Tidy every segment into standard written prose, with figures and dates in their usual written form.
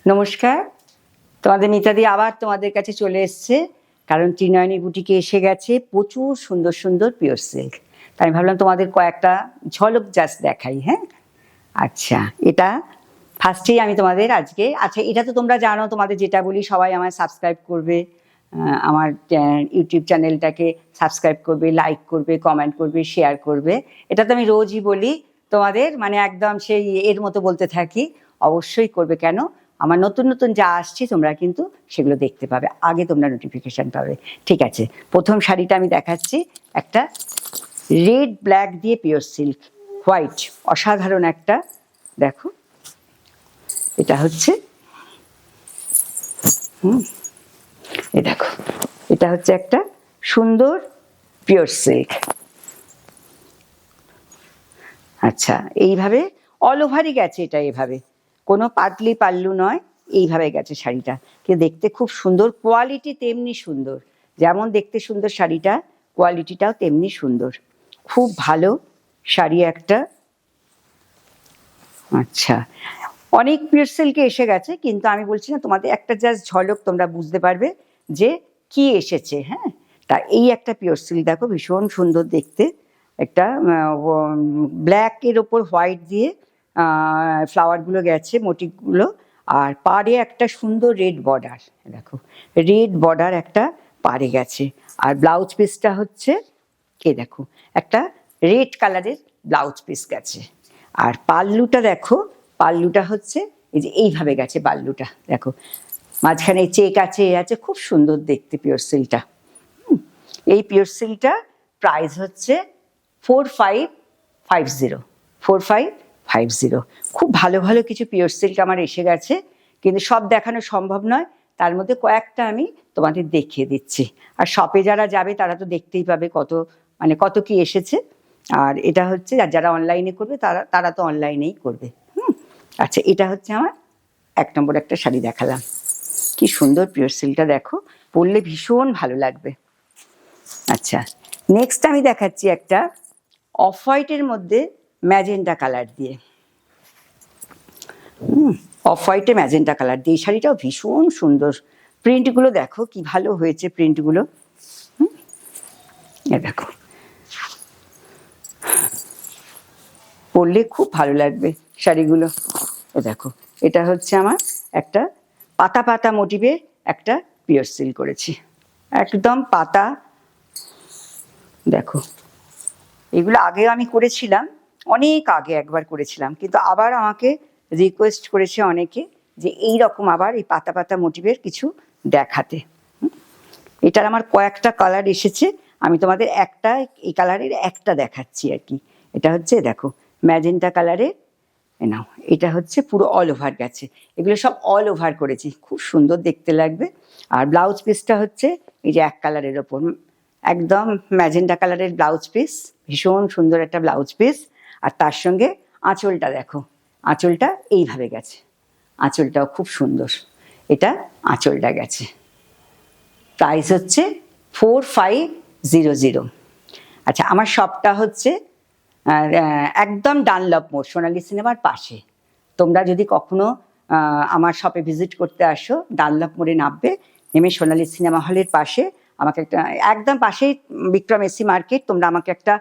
নমস্কার, তোমাদের মিতাদি আবার তোমাদের কাছে চলে এসছে। কারণ ত্রিনয়নী বুটিকে এসে গেছে প্রচুর সুন্দর সুন্দর পিওর সিল্ক। তাই আমি ভাবলাম তোমাদের কয়েকটা ঝলক জাস্ট দেখাই। হ্যাঁ, আচ্ছা, এটা ফার্স্টেই আমি তোমাদের আজকে, আচ্ছা এটা তো তোমরা জানো, তোমাদের যেটা বলি সবাই আমায় সাবস্ক্রাইব করবে, আমার ইউটিউব চ্যানেলটাকে সাবস্ক্রাইব করবে, লাইক করবে, কমেন্ট করবে, শেয়ার করবে। এটা তো আমি রোজই বলি তোমাদের, মানে একদম সেই এর মতো বলতে থাকি। অবশ্যই করবে, কেন আমার নতুন নতুন যা আসছে তোমরা কিন্তু সেগুলো দেখতে পাবে, আগে তোমরা নোটিফিকেশান পাবে। ঠিক আছে, প্রথম শাড়িটা আমি দেখাচ্ছি, একটা রেড ব্ল্যাক দিয়ে পিওর সিল্ক হোয়াইট, অসাধারণ একটা। দেখো এটা হচ্ছে এই দেখো, এটা হচ্ছে একটা সুন্দর পিওর সিল্ক। আচ্ছা, এইভাবে অল ওভারই গেছে, এটা এভাবে কোনো পাতলি পাল্লু নয়, এইভাবে গেছে শাড়িটা। কিন্তু দেখতে খুব সুন্দর, কোয়ালিটি তেমনি সুন্দর, যেমন দেখতে সুন্দর শাড়িটা, কোয়ালিটিটাও তেমনি সুন্দর, খুব ভালো শাড়ি একটা। আচ্ছা, অনেক পিওর সিল্কে এসে গেছে, কিন্তু আমি বলছি না, তোমাদের একটা জাস্ট ঝলক তোমরা বুঝতে পারবে যে কি এসেছে। হ্যাঁ, তা এই একটা পিওর সিল্ক দেখো, ভীষণ সুন্দর দেখতে, একটা ব্ল্যাকের ওপর হোয়াইট দিয়ে ফ্লাওয়ারগুলো গেছে, মোটিভগুলো, আর পাড়ে একটা সুন্দর রেড বর্ডার। দেখো রেড বর্ডার একটা পাড়ে গেছে, আর ব্লাউজ পিসটা হচ্ছে এ দেখো, একটা রেড কালারের ব্লাউজ পিস গেছে। আর পাল্লুটা দেখো, পাল্লুটা হচ্ছে এই যে এইভাবে গেছে পাল্লুটা, দেখো মাঝখানে চেক আছে, এ আছে, খুব সুন্দর দেখতে পিওর সিল্কটা। এই পিওর সিল্কটা প্রাইস হচ্ছে 4550, 4550। খুব ভালো ভালো কিছু পিওর সিল্ক আমার এসে গেছে, কিন্তু সব দেখানো সম্ভব নয়, তার মধ্যে কয়েকটা আমি তোমাদের দেখিয়ে দিচ্ছি। আর শপে যারা যাবে তারা তো দেখতেই পাবে কত, মানে কত কি এসেছে। আর এটা হচ্ছে যারা অনলাইনে করবে তারা তারা তো অনলাইনেই করবে। আচ্ছা, এটা হচ্ছে আমার 1 নম্বর একটা শাড়ি দেখালাম, কি সুন্দর পিওর সিল্কটা, দেখো পরলে ভীষণ ভালো লাগবে। আচ্ছা, নেক্সট আমি দেখাচ্ছি একটা অফ হোয়াইটের মধ্যে ম্যাজেন্টা কালার দিয়ে, অফ হোয়াইটে ম্যাজেন্টা কালার দিয়ে, এই শাড়িটাও ভীষণ সুন্দর। প্রিন্টগুলো দেখো কি ভালো হয়েছে প্রিন্টগুলো। এ দেখো, পরলে খুব ভালো লাগবে শাড়িগুলো। এ দেখো, এটা হচ্ছে আমার একটা পাতা পাতা মোটিভে একটা পিওর সিল্ক করেছি, একদম পাতা। দেখো এগুলো আগেও আমি করেছিলাম, অনেক আগে একবার করেছিলাম, কিন্তু আবার আমাকে রিকোয়েস্ট করেছে অনেকে যে এই রকম আবার এই পাতা পাতা মোটিভের কিছু দেখাতে। এটার আমার কয়েকটা কালার এসেছে, আমি তোমাদের একটা এই কালারের একটা দেখাচ্ছি আর কি। এটা হচ্ছে দেখো ম্যাজেন্টা কালারের, নাও এটা হচ্ছে পুরো অল ওভার গেছে, এগুলো সব অল ওভার করেছি, খুব সুন্দর দেখতে লাগবে। আর ব্লাউজ পিসটা হচ্ছে এই যে এক কালারের ওপর একদম ম্যাজেন্টা কালারের ব্লাউজ পিস, ভীষণ সুন্দর একটা ব্লাউজ পিস। আর তার সঙ্গে আঁচলটা দেখো, আঁচলটা এইভাবে গেছে, আঁচলটাও খুব সুন্দর, এটা আঁচলটা গেছে। প্রাইস হচ্ছে 4500। আচ্ছা, আমার শপটা হচ্ছে একদম ডানলপ মোড়, সোনালী সিনেমার পাশে। তোমরা যদি কখনো আমার শপে ভিজিট করতে আসো, ডানলপ মোড়ে নামবে, নেমে সোনালী সিনেমা হলের পাশে আমাকে একটা, একদম পাশেই বিক্রম এসি মার্কেট, তোমরা আমাকে একটা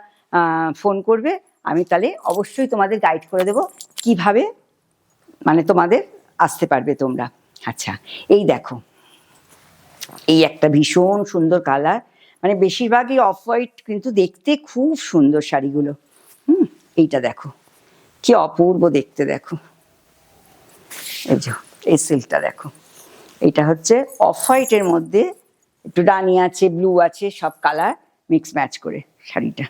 ফোন করবে, আমি তাহলে অবশ্যই তোমাদের গাইড করে দেবো কিভাবে মানে তোমাদের আসতে পারবে তোমরা। আচ্ছা, এই দেখো, এই একটা ভীষণ সুন্দর কালার, মানে বেশিরভাগই অফ হোয়াইট, কিন্তু দেখতে খুব সুন্দর শাড়িগুলো। এইটা দেখো কি অপূর্ব দেখতে, দেখো এই যে এই সিল্কটা দেখো, এইটা হচ্ছে অফ হোয়াইটের মধ্যে একটু রানি আছে, ব্লু আছে, সব কালার মিক্স ম্যাচ করে শাড়িটা।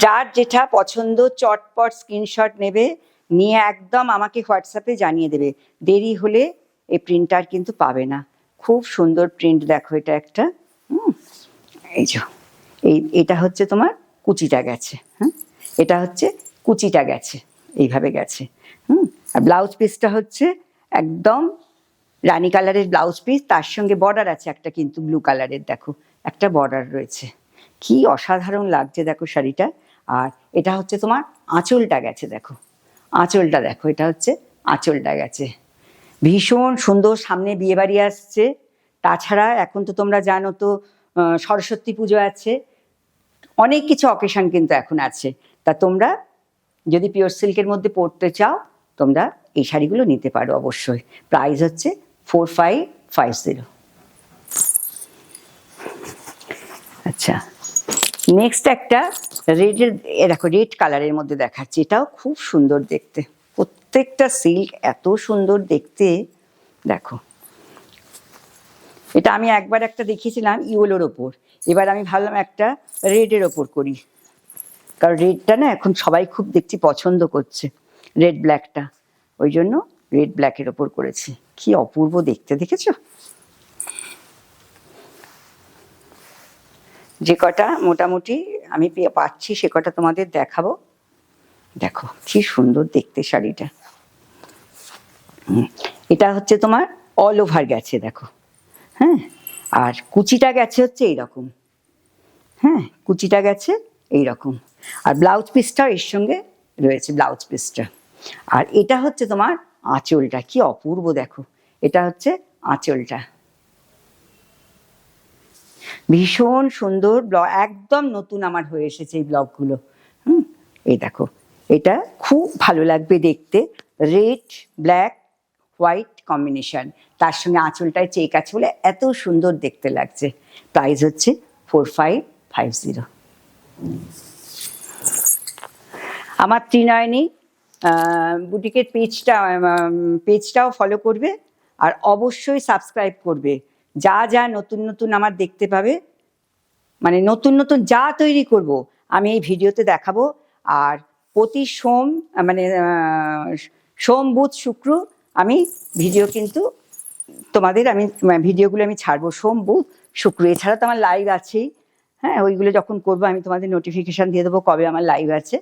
যার যেটা পছন্দ চটপট স্ক্রিনশট নেবে, নিয়ে একদম আমাকে হোয়াটসঅ্যাপে জানিয়ে দেবে, দেরি হলে এই প্রিন্টার কিন্তু পাবে না। খুব সুন্দর প্রিন্ট দেখো, এটা একটা এই যে এটা হচ্ছে তোমার কুচিটা গেছে, এটা হচ্ছে কুচিটা গেছে, এইভাবে গেছে। আর ব্লাউজ পিসটা হচ্ছে একদম রানী কালারের ব্লাউজ পিস, তার সঙ্গে বর্ডার আছে একটা, কিন্তু ব্লু কালারের দেখো একটা বর্ডার রয়েছে, কি অসাধারণ লাগছে দেখো শাড়িটা। আর এটা হচ্ছে তোমার আঁচলটা গেছে, দেখো আঁচলটা দেখো, এটা হচ্ছে আঁচলটা গেছে, ভীষণ সুন্দর। সামনে বিয়ে বাড়ি আসছে, তাছাড়া এখন তো তোমরা জানো তো সরস্বতী পুজো আছে, অনেক কিছু অকেশন কিন্তু এখন আছে। তা তোমরা যদি পিওর সিল্কের মধ্যে পরতে চাও, তোমরা এই শাড়িগুলো নিতে পারো অবশ্যই। প্রাইস হচ্ছে 4550। আচ্ছা, নেক্সট একটা রেডের, দেখো রেড কালারের মধ্যে দেখাচ্ছি, এটাও খুব সুন্দর দেখতে, প্রত্যেকটা সিল্ক এত সুন্দর দেখতে। দেখো, এটা আমি একবার একটা দেখিয়েছিলাম ইয়েলোর ওপর, এবার আমি ভাবলাম একটা রেডের ওপর করি, কারণ রেডটা না এখন সবাই খুব দেখছি পছন্দ করছে, রেড ব্ল্যাকটা, ওই জন্য রেড ব্ল্যাকের ওপর করেছি। কি অপূর্ব দেখতে, দেখেছো? যে কটা মোটামুটি আমি পাচ্ছি সে কটা তোমাদের দেখাবো। দেখো কি সুন্দর দেখতে শাড়িটা। এটা হচ্ছে তোমার অল ওভার গেছে, দেখো, হ্যাঁ, আর কুচিটা গেছে হচ্ছে এইরকম, হ্যাঁ, কুচিটা গেছে এইরকম, আর ব্লাউজ পিসটাও এর সঙ্গে রয়েছে, ব্লাউজ পিসটা। আর এটা হচ্ছে তোমার আঁচলটা, কি অপূর্ব দেখো, এটা হচ্ছে আঁচলটা, ভীষণ সুন্দর ব্লগ, একদম নতুন আমার হয়ে এসেছে এই ব্লগগুলো। এই দেখো, এটা খুব ভালো লাগবে দেখতে, রেড ব্ল্যাক হোয়াইট কম্বিনেশন, তার সঙ্গে আঁচলটায় চেক আছে বলে এত সুন্দর দেখতে লাগছে। প্রাইস হচ্ছে 4550। আমার ত্রিনয়নী বুটিকের পেজটাও ফলো করবে, আর অবশ্যই সাবস্ক্রাইব করবে। যা যা নতুন নতুন আমার দেখতে পাবে, মানে নতুন নতুন যা তৈরি করব আমি এই ভিডিওতে দেখাবো। আর প্রতি সোম বুধ শুক্র আমি ভিডিও কিন্তু তোমাদের আমি ভিডিওগুলো আমি ছাড়বো সোম বুধ শুক্র। এছাড়া তো আমার লাইভ আছেই, হ্যাঁ, ওইগুলো যখন করবো আমি তোমাদের নোটিফিকেশান দিয়ে দেবো কবে আমার লাইভ আছে।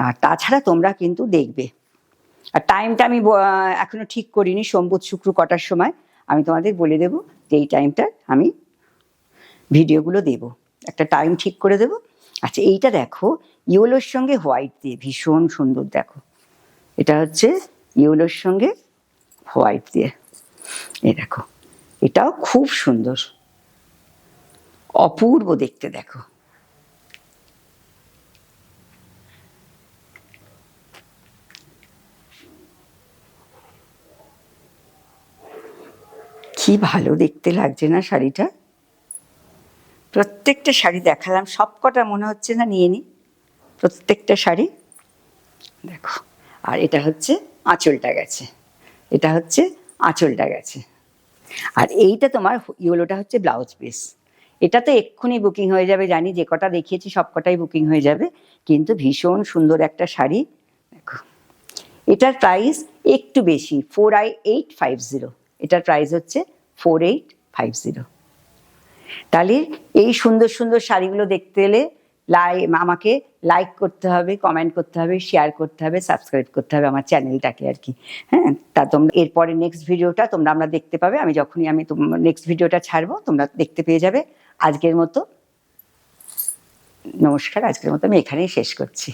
আর তাছাড়া তোমরা কিন্তু দেখবে, আর টাইমটা আমি এখনো ঠিক করিনি, সোম বুধ শুক্র কটার সময় আমি তোমাদের বলে দেবো যে এই টাইমটা আমি ভিডিওগুলো দেব, একটা টাইম ঠিক করে দেব। আচ্ছা, এইটা দেখো ইয়েলোর সঙ্গে হোয়াইট দিয়ে ভীষণ সুন্দর, দেখো এটা হচ্ছে ইয়েলোর সঙ্গে হোয়াইট দিয়ে, এই দেখো এটাও খুব সুন্দর, অপূর্ব দেখতে। দেখো কি ভালো দেখতে লাগছে না শাড়িটা? প্রত্যেকটা শাড়ি দেখালাম, সব কটা মনে হচ্ছে না নিয়ে নিই, প্রত্যেকটা শাড়ি দেখো। আর এটা হচ্ছে আঁচলটা গেছে, এটা হচ্ছে আঁচলটা গেছে, আর এইটা তোমার ইয়েলোটা হচ্ছে ব্লাউজ পিস। এটা তো এক্ষুনি বুকিং হয়ে যাবে জানি, যে কটা দেখিয়েছি সব কটাই বুকিং হয়ে যাবে, কিন্তু ভীষণ সুন্দর একটা শাড়ি। দেখো এটার প্রাইস একটু বেশি, 4850, এটার প্রাইস হচ্ছে 4850। তাহলে এই সুন্দর সুন্দর শাড়িগুলো দেখতে এলে আমাকে লাইক করতে হবে, কমেন্ট করতে হবে, শেয়ার করতে হবে, সাবস্ক্রাইব করতে হবে আমার চ্যানেলটাকে আর কি, হ্যাঁ। তা তোমরা এরপরে নেক্সট ভিডিওটা তোমরা দেখতে পাবে, আমি যখনই আমি নেক্সট ভিডিওটা ছাড়বো তোমরা দেখতে পেয়ে যাবে। আজকের মতো নমস্কার, আজকের মতো আমি এখানেই শেষ করছি।